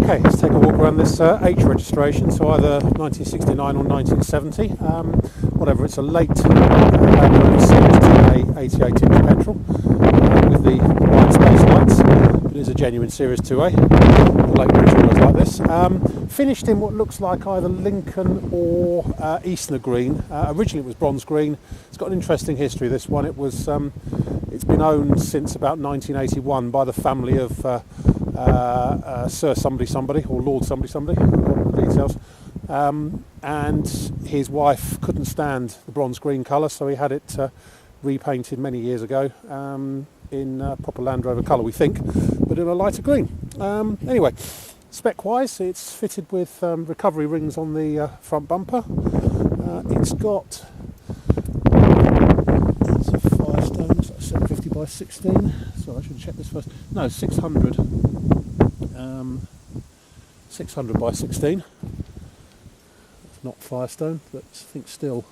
Okay, let's take a walk around this H registration, so either 1969 or 1970, whatever. It's a late Land Rover Series 2A 88-inch petrol with the wide space lights. It is a genuine Series 2A. The late ones are always like this. Finished in what looks like either Lincoln or Eastner green. Originally it was bronze green. It's got an interesting history, this one. It's been owned since about 1981 by the family of Sir somebody or Lord somebody, I've got the details. And his wife couldn't stand the bronze green colour, so he had it repainted many years ago in proper Land Rover colour, we think, but in a lighter green. Anyway, spec-wise, it's fitted with recovery rings on the front bumper. It's got 750 by 16. So I should check this first. No, 600. 600 by 16. It's not Firestone, but I think still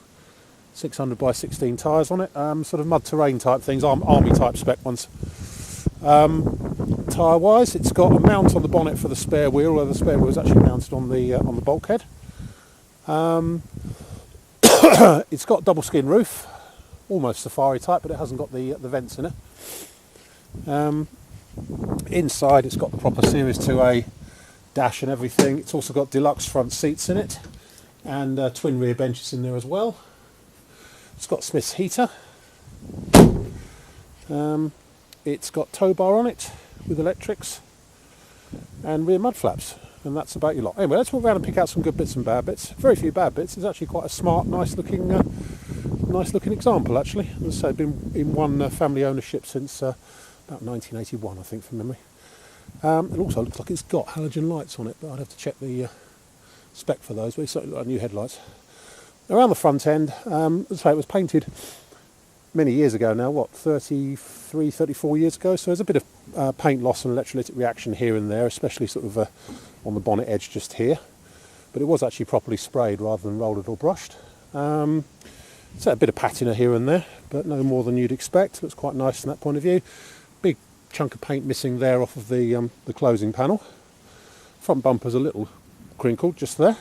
600 by 16 tyres on it. Sort of mud terrain type things, army type spec ones. Tyre wise, it's got a mount on the bonnet for the spare wheel, where the spare wheel is actually mounted on the bulkhead. It's got double skin roof, almost safari type, but it hasn't got the vents in it. Inside it's got the proper Series 2A dash and everything. It's also got deluxe front seats in it and twin rear benches in there as well. It's got Smith's heater. It's got tow bar on it with electrics and rear mud flaps, and that's about your lot. Anyway, let's walk around and pick out some good bits and bad bits. Very few bad bits. It's actually quite a smart, nice looking example, actually. As I say, been in one family ownership since about 1981, I think, from memory. It also looks like it's got halogen lights on it, but I'd have to check the spec for those. But it's certainly got new headlights. Around the front end, as I say, it was painted many years ago now, 33, 34 years ago, so there's a bit of paint loss and electrolytic reaction here and there, especially sort of on the bonnet edge just here. But it was actually properly sprayed rather than rolled or brushed. So a bit of patina here and there, but no more than you'd expect. Looks quite nice from that point of view. Big chunk of paint missing there off of the closing panel. Front bumper's a little crinkled just there.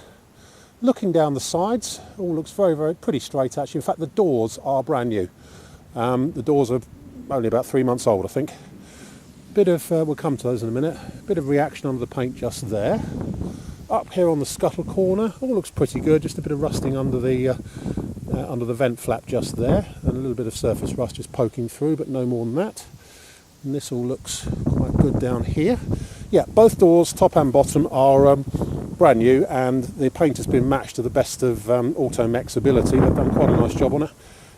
Looking down the sides, all looks very, very pretty straight actually. In fact, the doors are brand new. The doors are only about 3 months old, I think. Bit of, we'll come to those in a minute. Bit of reaction under the paint just there. Up here on the scuttle corner, all looks pretty good. Just a bit of rusting under the vent flap just there, and a little bit of surface rust just poking through, but no more than that. And this all looks quite good down here. Yeah, both doors, top and bottom, are brand new, and the paint has been matched to the best of Automech's ability. They've done quite a nice job on it.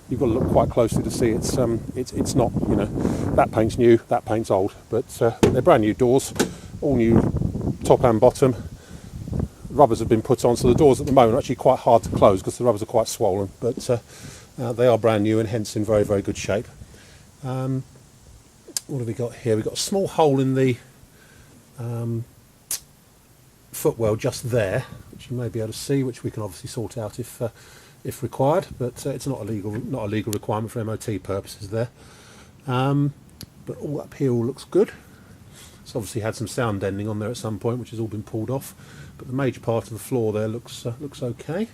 You've got to look quite closely to see it's not, you know, that paint's new, that paint's old, but they're brand new doors, all new top and bottom. Rubbers have been put on, so the doors at the moment are actually quite hard to close because the rubbers are quite swollen, but they are brand new and hence in very, very good shape. What have we got here? We've got a small hole in the footwell just there, which you may be able to see, which we can obviously sort out if required, but it's not a legal requirement for MOT purposes there. But all up here all looks good. It's obviously had some sound deadening on there at some point, which has all been pulled off, but the major part of the floor there looks okay.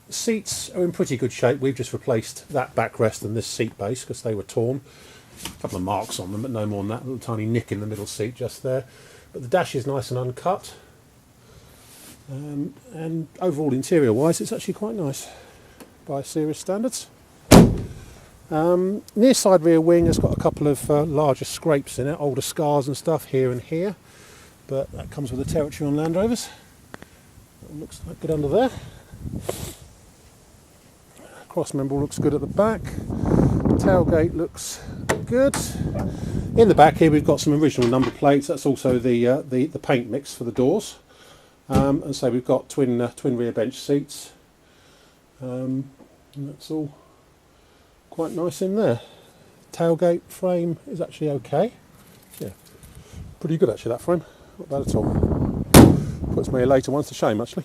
Seats are in pretty good shape. We've just replaced that backrest and this seat base because they were torn. A couple of marks on them, but no more than that. A little tiny nick in the middle seat just there. But the dash is nice and uncut. And overall, interior-wise, it's actually quite nice by series standards. Near side rear wing has got a couple of larger scrapes in it, older scars and stuff here and here, but that comes with the territory on Land Rovers. That looks like good under there. Cross member looks good at the back. Tailgate looks good. In the back here we've got some original number plates. That's also the paint mix for the doors. And so we've got twin rear bench seats. And that's all quite nice in there. Tailgate frame is actually okay. Yeah, pretty good actually, that frame. Not bad at all. Puts me a later one's to shame actually.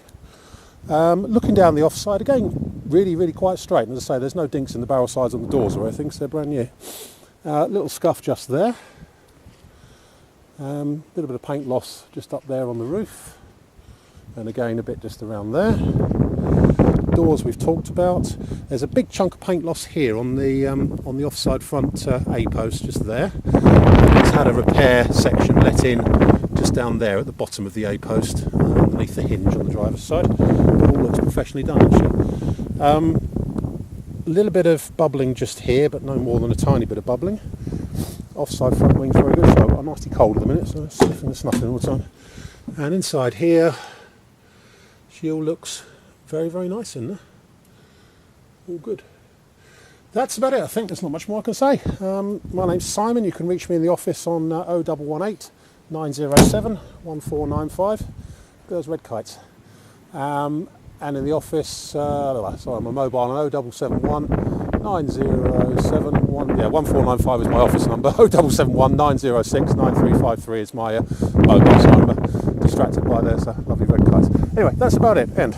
Looking down the offside again, really quite straight. And as I say, there's no dinks in the barrel sides on the doors or anything, so they're brand new. Little scuff just there. Little bit of paint loss just up there on the roof, and again a bit just around there. Doors we've talked about. There's a big chunk of paint loss here on the offside front A post just there. It's had a repair section let in just down there at the bottom of the A post, underneath the hinge on the driver's side. It all looks professionally done actually. A little bit of bubbling just here, but no more than a tiny bit of bubbling. Offside front wing's very good, so I'm nicely cold at the minute, so sniffing and snuffing all the time. And inside here, she all looks very, very nice in there. All good. That's about it. I think there's not much more I can say. My name's Simon. You can reach me in the office on 0118 907 1495. Girls Red Kites. And in the office, sorry, my mobile on 0771 907 1495 is my office number. 0771 906 9353 is my mobile number. Distracted by this lovely red kites. Anyway, that's about it. End.